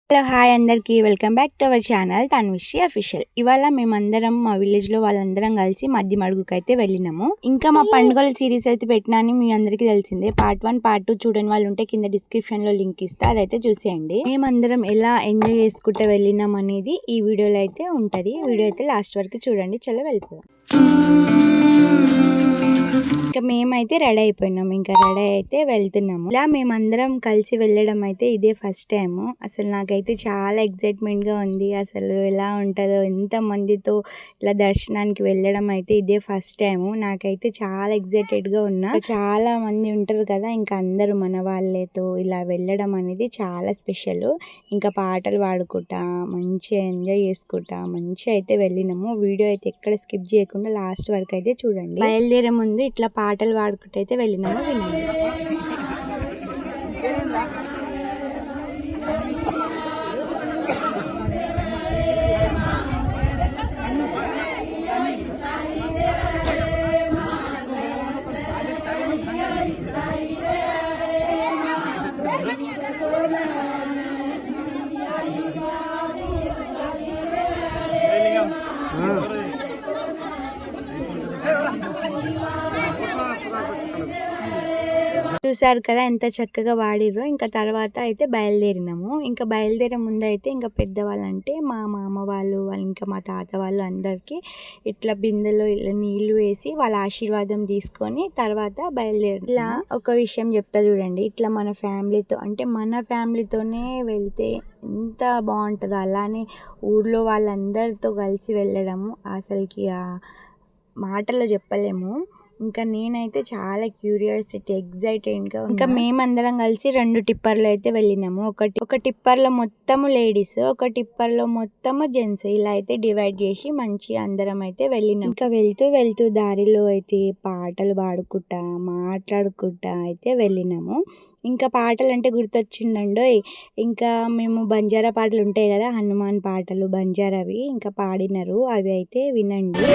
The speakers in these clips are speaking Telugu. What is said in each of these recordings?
హలో హాయ్ అందరికీ welcome back to our channel Tanvishree official. ఇవాళ మేమందరం మా విలేజ్లో వాళ్ళందరం కలిసి మధ్య మడుగుకైతే వెళ్ళినాము. ఇంకా మా పండుగల సిరీస్ అయితే పెట్టినా అని మీ అందరికీ తెలిసిందే. పార్ట్ 1 పార్ట్ 2 చూడని వాళ్ళు ఉంటే కింద డిస్క్రిప్షన్లో లింక్ ఇస్తా, అదైతే చూసేయండి. మేమందరం ఎలా ఎంజాయ్ చేసుకుంటూ వెళ్ళినాం అనేది ఈ వీడియోలో అయితే ఉంటుంది. వీడియో అయితే లాస్ట్ వరకు చూడండి. చలో వెళ్ళిపోదాం. ఇంకా మేమైతే రెడీ అయిపోయినాము. ఇంకా రెడీ అయితే వెళ్తున్నాము. ఇలా మేమందరం కలిసి వెళ్ళడం అయితే ఇదే ఫస్ట్ టైము. అసలు నాకైతే చాలా ఎక్సైట్మెంట్గా ఉంది. అసలు ఎలా ఉంటుందో, ఎంత మందితో ఇలా దర్శనానికి వెళ్ళడం అయితే ఇదే ఫస్ట్ టైము. నాకైతే చాలా ఎక్సైటెడ్గా ఉన్నా. చాలా మంది ఉంటారు కదా, ఇంకా అందరూ మన వాళ్ళతో ఇలా వెళ్ళడం అనేది చాలా స్పెషల్. ఇంకా పాటలు పాడుకుంటా మంచిగా ఎంజాయ్ చేసుకుంటా మంచిగా అయితే వెళ్ళినాము. వీడియో అయితే ఎక్కడ స్కిప్ చేయకుండా లాస్ట్ వరకు అయితే చూడండి. బయలుదేరే ముందు ఇట్లా పాటలు పాడుకుంటూ అయితే వెళ్ళినాము. వినండి. చూసారు కదా ఎంత చక్కగా వాడిర్రో. ఇంకా తర్వాత అయితే బయలుదేరినాము. ఇంకా బయలుదేరే ముందు అయితే ఇంకా పెద్దవాళ్ళు అంటే మా మామ వాళ్ళు ఇంకా మా తాత వాళ్ళు అందరికీ ఇట్లా బిందెలో ఇలా నీళ్లు వేసి వాళ్ళ ఆశీర్వాదం తీసుకొని తర్వాత బయలుదేరి. ఇలా ఒక విషయం చెప్తా చూడండి. ఇట్లా మన ఫ్యామిలీతో అంటే మన ఫ్యామిలీతోనే వెళ్తే ఎంత బాగుంటుందో, అలానే ఊర్లో వాళ్ళందరితో కలిసి వెళ్ళడము అసలుకి ఆ మాటల్లో చెప్పలేము. ఇంకా నేనైతే చాలా క్యూరియాసిటీ ఎగ్జైటెడ్గా. ఇంకా మేమందరం కలిసి 2 టిప్పర్లు అయితే వెళ్ళినాము. ఒక టిప్పర్లో మొత్తము లేడీస్, ఒక టిప్పర్లో మొత్తము జెంట్స్, ఇలా అయితే డివైడ్ చేసి మంచిగా అందరం అయితే వెళ్ళినాం. ఇంకా వెళ్తూ దారిలో అయితే పాటలు పాడుకుంటా మాట్లాడుకుంటా అయితే వెళ్ళినాము. ఇంకా పాటలు అంటే గుర్తొచ్చిందండో, ఇంకా మేము బంజారా పాటలు ఉంటాయి కదా, హనుమాన్ పాటలు బంజారావి ఇంకా పాడినారు. అవి అయితే వినండి.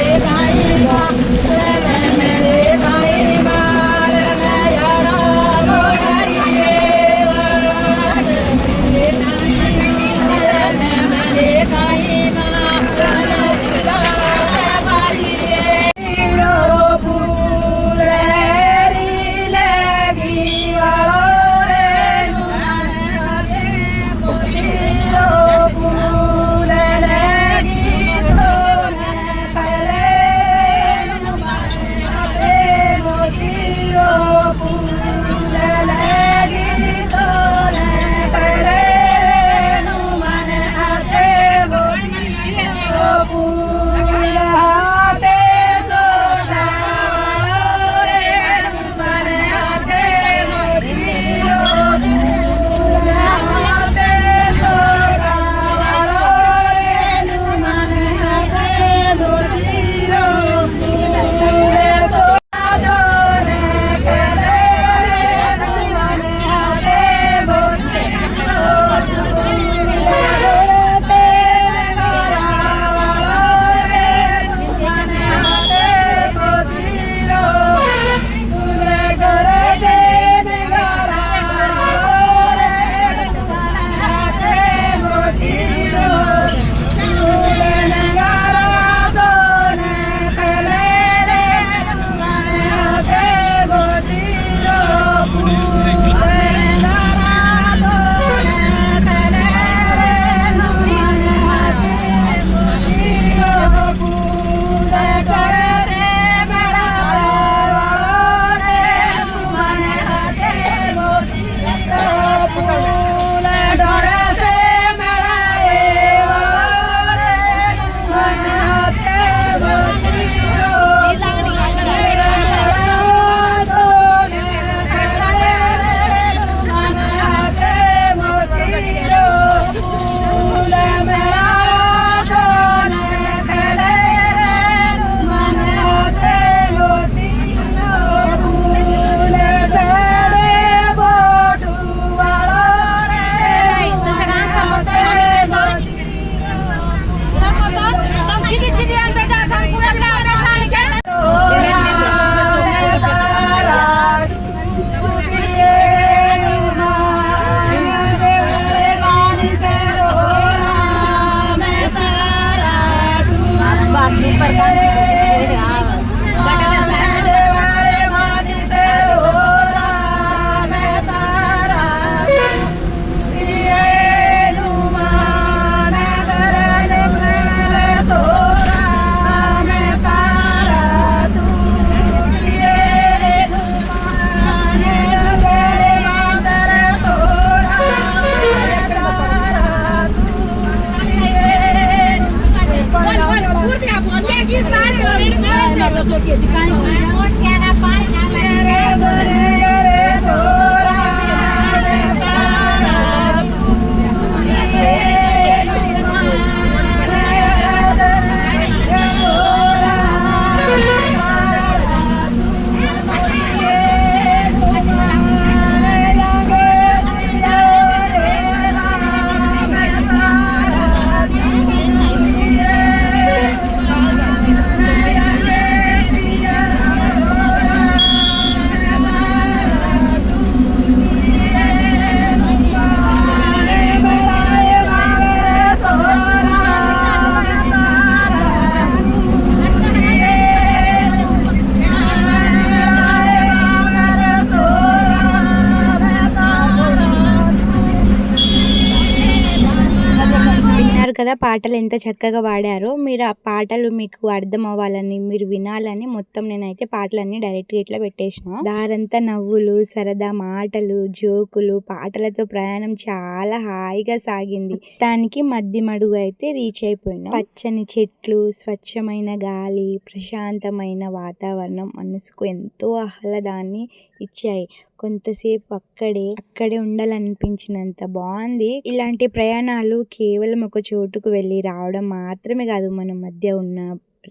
విన్నారు కదా పాటలు ఎంత చక్కగా పాడారో. మీరు ఆ పాటలు మీకు అర్థం అవ్వాలని, మీరు వినాలని మొత్తం నేనైతే పాటలన్నీ డైరెక్ట్గా ఇట్లా పెట్టేసిన. దారంతా నవ్వులు, సరదా మాటలు, జోకులు, పాటలతో ప్రయాణం చాలా హాయిగా సాగింది. దానికి మధ్యమడుగు అయితే రీచ్ అయిపోయినాం. పచ్చని చెట్లు, స్వచ్ఛమైన గాలి, ప్రశాంతమైన వాతావరణం మనసుకు ఎంతో ఆహ్లాదాన్ని ఇచ్చాయి. కొంతసేపు అక్కడే ఉండాలనిపించినంత బాగుంది. ఇలాంటి ప్రయాణాలు కేవలం ఒక చోటుకు వెళ్ళి రావడం మాత్రమే కాదు, మన మధ్య ఉన్న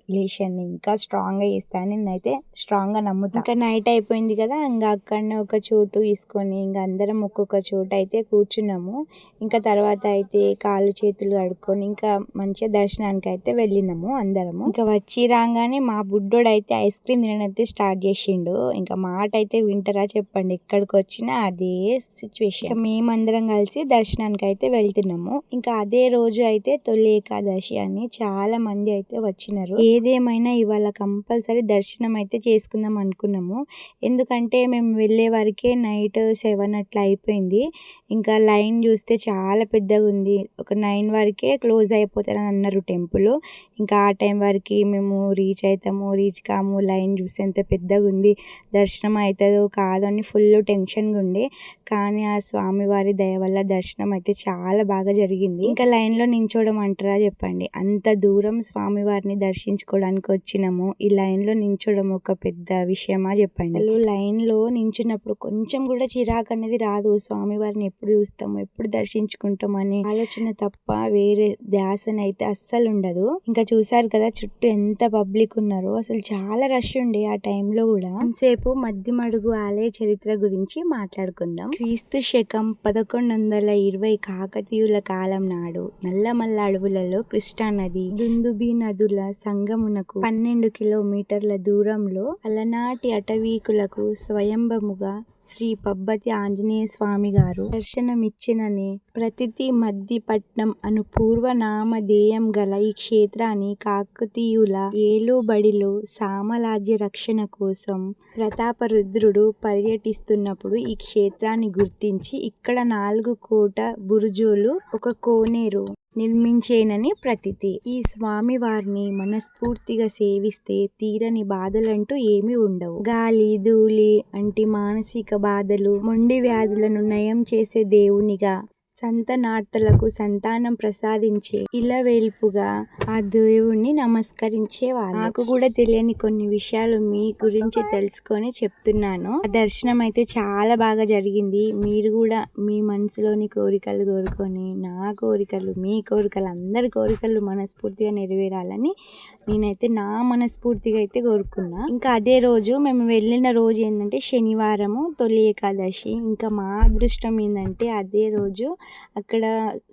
రిలేషన్ని ఇంకా స్ట్రాంగ్గా చేస్తాయని నేనైతే స్ట్రాంగ్గా నమ్ముతా. ఇంకా నైట్ అయిపోయింది కదా, ఇంకా అక్కడనే ఒక చోటు తీసుకొని ఇంకా అందరం ఒక్కొక్క చోట అయితే కూర్చున్నాము. ఇంకా తర్వాత అయితే కాళ్ళు చేతులు కడుక్కొని ఇంకా మంచిగా దర్శనానికి అయితే వెళ్ళినాము అందరము. ఇంకా వచ్చి రాగానే మా బుడ్డోడు అయితే ఐస్ క్రీమ్ తినడైతే స్టార్ట్ చేసిండు. ఇంకా మాట అయితే వింటారా చెప్పండి, ఎక్కడికి వచ్చినా అదే సిచ్యువేషన్. మేమందరం కలిసి దర్శనానికి అయితే వెళ్తున్నాము. ఇంకా అదే రోజు అయితే తొలి ఏకాదశి అని చాలా మంది అయితే వచ్చినారు. ఏదేమైనా ఇవాళ కంపల్సరీ దర్శనం అయితే చేసుకుందాం అనుకున్నాము. ఎందుకంటే మేము వెళ్ళే వరకే నైట్ 7 అట్లా అయిపోయింది. ఇంకా లైన్ చూస్తే చాలా పెద్దగా ఉంది. ఒక 9 వరకే క్లోజ్ అయిపోతారని అన్నారు టెంపుల్. ఇంకా ఆ టైం వరకు మేము రీచ్ కాము, లైన్ చూస్తే ఎంత పెద్దగా ఉంది, దర్శనం అవుతుందో కాదో అని ఫుల్ టెన్షన్గా ఉండే. కానీ ఆ స్వామివారి దయ వల్ల దర్శనం అయితే చాలా బాగా జరిగింది. ఇంకా లైన్లో నించోవడం అంటారా చెప్పండి, అంత దూరం స్వామివారిని దర్శించుకోవడానికి వచ్చినాము. ఈ లైన్లో నించోవడం ఒక పెద్ద విషయమా చెప్పండి. లైన్లో నించున్నప్పుడు కొంచెం కూడా చిరాకు అనేది రాదు. స్వామివారిని ఎప్పుడు చూస్తాము, ఎప్పుడు దర్శించుకుంటాం అనే ఆలోచన తప్ప వేరే ధ్యాసనైతే అస్సలు ఉండదు. ఇంకా చూసారు కదా చుట్టూ ఎంత పబ్లిక్ ఉన్నారో, అసలు చాలా రష్ ఉండే ఆ టైంలో కూడా. సేపు మధ్యమడుగు ఆలయ చరిత్ర గురించి మాట్లాడుకుందాం. క్రీస్తు శకం 1120 కాకతీయుల కాలం నాడు నల్లమల్ల అడవులలో కృష్ణా నది, దుందుబి నదుల సంగమునకు 12 కిలోమీటర్ల దూరంలో అలనాటి అటవీకులకు స్వయంభముగా శ్రీ పబ్బతి ఆంజనేయ స్వామి గారు దర్శనమిచ్చిననే ప్రతితి మద్దిపట్నం అను పూర్వనామధేయం గల ఈ క్షేత్రాన్ని కాకతీయుల ఏలుబడిలో సామ్రాజ్య రక్షణ కోసం ప్రతాపరుద్రుడు పర్యటిస్తున్నప్పుడు ఈ క్షేత్రాన్ని గుర్తించి ఇక్కడ 4 కోట బురుజులు, ఒక కోనేరు నిర్మించేనని ప్రతీతి. ఈ స్వామి వారిని మనస్ఫూర్తిగా సేవిస్తే తీరని బాధలంటూ ఏమీ ఉండవు. గాలి, ధూళి అంటి మానసిక బాధలు, మొండి వ్యాధులను నయం చేసే దేవునిగా, సంతానార్థులకు సంతానం ప్రసాదించే ఇలవేల్పుగా ఆ దేవుణ్ణి నమస్కరించేవారు. నాకు కూడా తెలియని కొన్ని విషయాలు మీ గురించి తెలుసుకొని చెప్తున్నాను. ఆ దర్శనం అయితే చాలా బాగా జరిగింది. మీరు కూడా మీ మనసులోని కోరికలు కోరుకొని, నా కోరికలు, మీ కోరికలు, అందరి కోరికలు మనస్ఫూర్తిగా నెరవేరాలని నేనైతే నా మనస్ఫూర్తిగా అయితే కోరుకున్నా. ఇంకా అదే రోజు మేము వెళ్ళిన రోజు ఏంటంటే శనివారము, తొలి ఏకాదశి. ఇంకా మా అదృష్టం ఏంటంటే అదే రోజు అక్కడ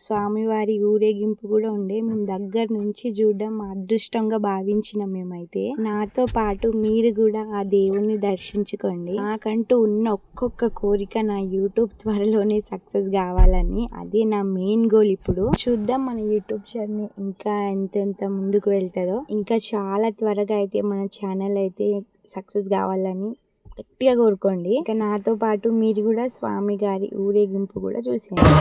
స్వామివారి ఊరేగింపు కూడా ఉండే. మేము దగ్గర నుంచి చూడడం మా అదృష్టంగా భావించినాం మేమైతే. నాతో పాటు మీరు కూడా ఆ దేవుణ్ణి దర్శించుకోండి. నాకంటూ ఉన్న ఒక్కొక్క కోరిక నా యూట్యూబ్ త్వరలోనే సక్సెస్ కావాలని, అదే నా మెయిన్ గోల్. ఇప్పుడు చూద్దాం మన యూట్యూబ్ జర్నీ ఇంకా ఎంతెంత ముందుకు వెళ్తుందో. ఇంకా చాలా త్వరగా అయితే మన ఛానల్ అయితే సక్సెస్ కావాలని గట్టిగా కోరుకోండి. ఇంకా నాతో పాటు మీరు కూడా స్వామి గారి ఊరేగింపు కూడా చూసేయండి.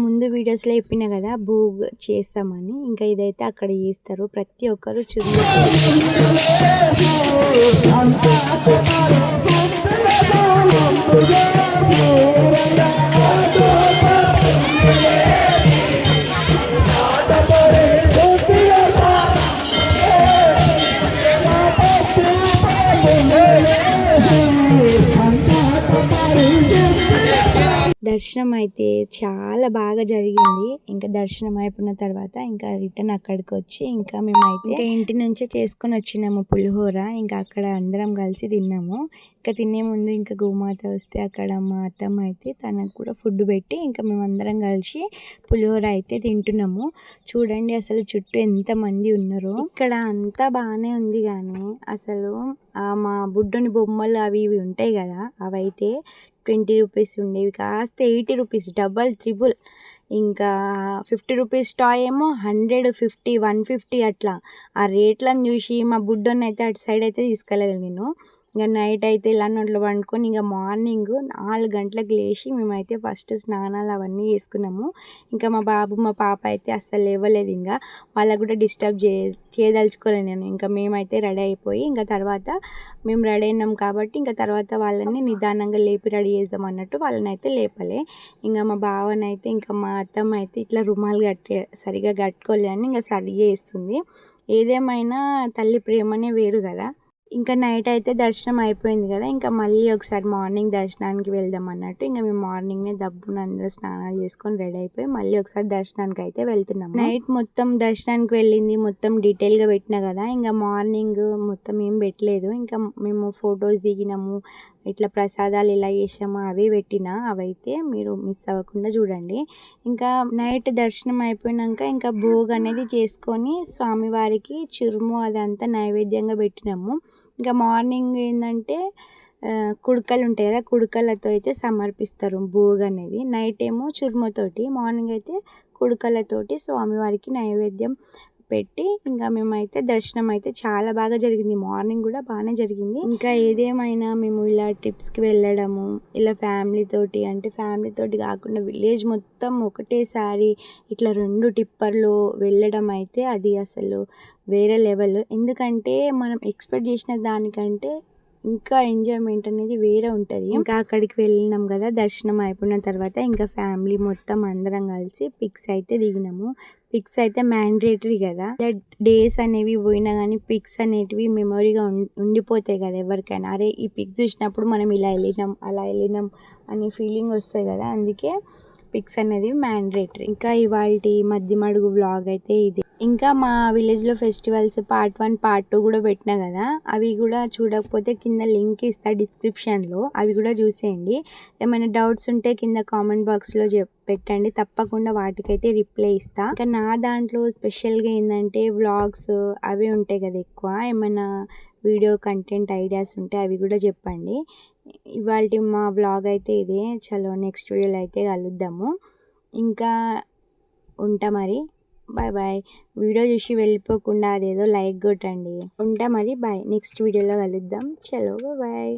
ముందు వీడియోస్లో చెప్పిన కదా భోగ్ చేస్తామని. ఇంకా ఇదైతే అక్కడ చేస్తారు. ప్రతి ఒక్కరు చున్నీ దర్శనం అయితే చాలా బాగా జరిగింది. ఇంకా దర్శనం అయిపోయిన తర్వాత ఇంకా రిటర్న్ అక్కడికి వచ్చి ఇంకా మేమైతే ఇంకా ఇంటి నుంచే చేసుకొని వచ్చినాము పులిహోర. ఇంకా అక్కడ అందరం కలిసి తిన్నాము. ఇంకా తినే ముందు ఇంకా గోమాత వస్తే అక్కడ మా అత్తమ్మ అయితే తనకు కూడా ఫుడ్ పెట్టి ఇంకా మేమందరం కలిసి పులిహోర అయితే తింటున్నాము. చూడండి అసలు చుట్టూ ఎంతమంది ఉన్నారో. ఇక్కడ అంతా బాగానే ఉంది కానీ అసలు మా బుడ్డని బొమ్మలు అవి ఇవి ఉంటాయి కదా, అవైతే 20 రూపీస్ ఉండేవి కాస్త 80 రూపీస్, డబల్ ట్రిపుల్. ఇంకా 50 రూపీస్ టాయ్ ఏమో 100, 50, 150 అట్లా. ఆ రేట్లను చూసి మా బుడ్డోని అయితే అటు సైడ్ అయితే తీసుకెళ్ళలేదు నేను. ఇంకా నైట్ అయితే ఇలా నోట్లో వండుకొని ఇంకా మార్నింగ్ 4 గంటలకు లేచి మేమైతే ఫస్ట్ స్నానాలు అవన్నీ చేసుకున్నాము. ఇంకా మా బాబు మా పాప అయితే అస్సలు లేవలేదు. ఇంకా వాళ్ళకు కూడా డిస్టర్బ్ చేయదలుచుకోలేదు నేను. ఇంకా మేమైతే రెడీ అయిపోయి ఇంకా తర్వాత మేము రెడీ అయినాం కాబట్టి ఇంకా తర్వాత వాళ్ళని నిదానంగా లేపి రెడీ చేద్దాం అన్నట్టు వాళ్ళని అయితే లేపలే. ఇంకా మా బావనైతే ఇంకా మా అత్తమ్మ అయితే ఇట్లా రుమాలు సరిగా కట్టుకోలే అని ఇంకా సరి చేస్తుంది. ఏదేమైనా తల్లి ప్రేమనే వేరు కదా. ఇంకా నైట్ అయితే దర్శనం అయిపోయింది కదా, ఇంకా మళ్ళీ ఒకసారి మార్నింగ్ దర్శనానికి వెళ్దాం అన్నట్టు ఇంకా మేము మార్నింగ్నే దబ్బున అందరూ స్నానాలు చేసుకొని రెడీ అయిపోయి మళ్ళీ ఒకసారి దర్శనానికి అయితే వెళ్తున్నాము. నైట్ మొత్తం దర్శనానికి వెళ్ళింది మొత్తం డీటెయిల్గా పెట్టినా కదా, ఇంకా మార్నింగ్ మొత్తం ఏం పెట్టలేదు. ఇంకా మేము ఫొటోస్ దిగినాము, ఇట్లా ప్రసాదాలు ఇలా చేసాము అవి పెట్టినా, అవైతే మీరు మిస్ అవ్వకుండా చూడండి. ఇంకా నైట్ దర్శనం అయిపోయినాక ఇంకా భోగ్ అనేది చేసుకొని స్వామివారికి చురుము అదంతా నైవేద్యంగా పెట్టినాము. ఇంకా మార్నింగ్ ఏంటంటే కుడకలు ఉంటాయి కదా, కుడకలతో అయితే సమర్పిస్తారు భోగ్ అనేది. నైట్ ఏమో చురుముతోటి, మార్నింగ్ అయితే కుడకలతోటి స్వామివారికి నైవేద్యం పెట్టి ఇంకా మేమైతే దర్శనం అయితే చాలా బాగా జరిగింది. మార్నింగ్ కూడా బాగానే జరిగింది. ఇంకా ఏదేమైనా మేము ఇలా ట్రిప్స్కి వెళ్ళడము ఇలా ఫ్యామిలీతోటి కాకుండా విలేజ్ మొత్తం ఒకటేసారి ఇట్లా 2 టిప్పర్లో వెళ్ళడం అయితే అది అసలు వేరే లెవెల్. ఎందుకంటే మనం ఎక్స్పెక్ట్ చేసిన దానికంటే ఇంకా ఎంజాయ్మెంట్ అనేది వేరే ఉంటుంది. ఇంకా అక్కడికి వెళ్ళినాం కదా, దర్శనం అయిపోయిన తర్వాత ఇంకా ఫ్యామిలీ మొత్తం అందరం కలిసి పిక్స్ అయితే దిగినాము. పిక్స్ అయితే మ్యాండేటరీ కదా, డేస్ అనేవి పోయినా కానీ పిక్స్ అనేటివి మెమొరీగా ఉండిపోతాయి కదా ఎవరికైనా. అరే ఈ పిక్స్ చూసినప్పుడు మనం ఇలా వెళ్ళినాం అలా వెళ్ళినాం అనే ఫీలింగ్ వస్తుంది కదా, అందుకే పిక్స్ అనేది మ్యాండేటరీ. ఇంకా ఇవాళ మధ్య మడుగు వ్లాగ్ అయితే ఇది. ఇంకా మా విలేజ్లో ఫెస్టివల్స్ పార్ట్ 1 పార్ట్ 2 కూడా పెట్టినా కదా, అవి కూడా చూడకపోతే కింద లింక్ ఇస్తా డిస్క్రిప్షన్లో, అవి కూడా చూసేయండి. ఏమైనా డౌట్స్ ఉంటే కింద కామెంట్ బాక్స్లో పెట్టండి, తప్పకుండా వాటికైతే రిప్లై ఇస్తా. ఇంకా నా దాంట్లో స్పెషల్గా ఏంటంటే వ్లాగ్స్ అవి ఉంటాయి కదా ఎక్కువ, ఏమైనా వీడియో కంటెంట్ ఐడియాస్ ఉంటే అవి కూడా చెప్పండి. ఇవాళ మా వ్లాగ్ అయితే ఇదే. చలో నెక్స్ట్ వీడియోలో అయితే కలుద్దాము. ఇంకా ఉంటా మరి, బాయ్ బాయ్. వీడియో చూసి వెళ్ళిపోకుండా అదేదో లైక్ కొట్టండి. ఉంటా మరి, బాయ్. నెక్స్ట్ వీడియోలో కలుద్దాం. చలో బాయ్.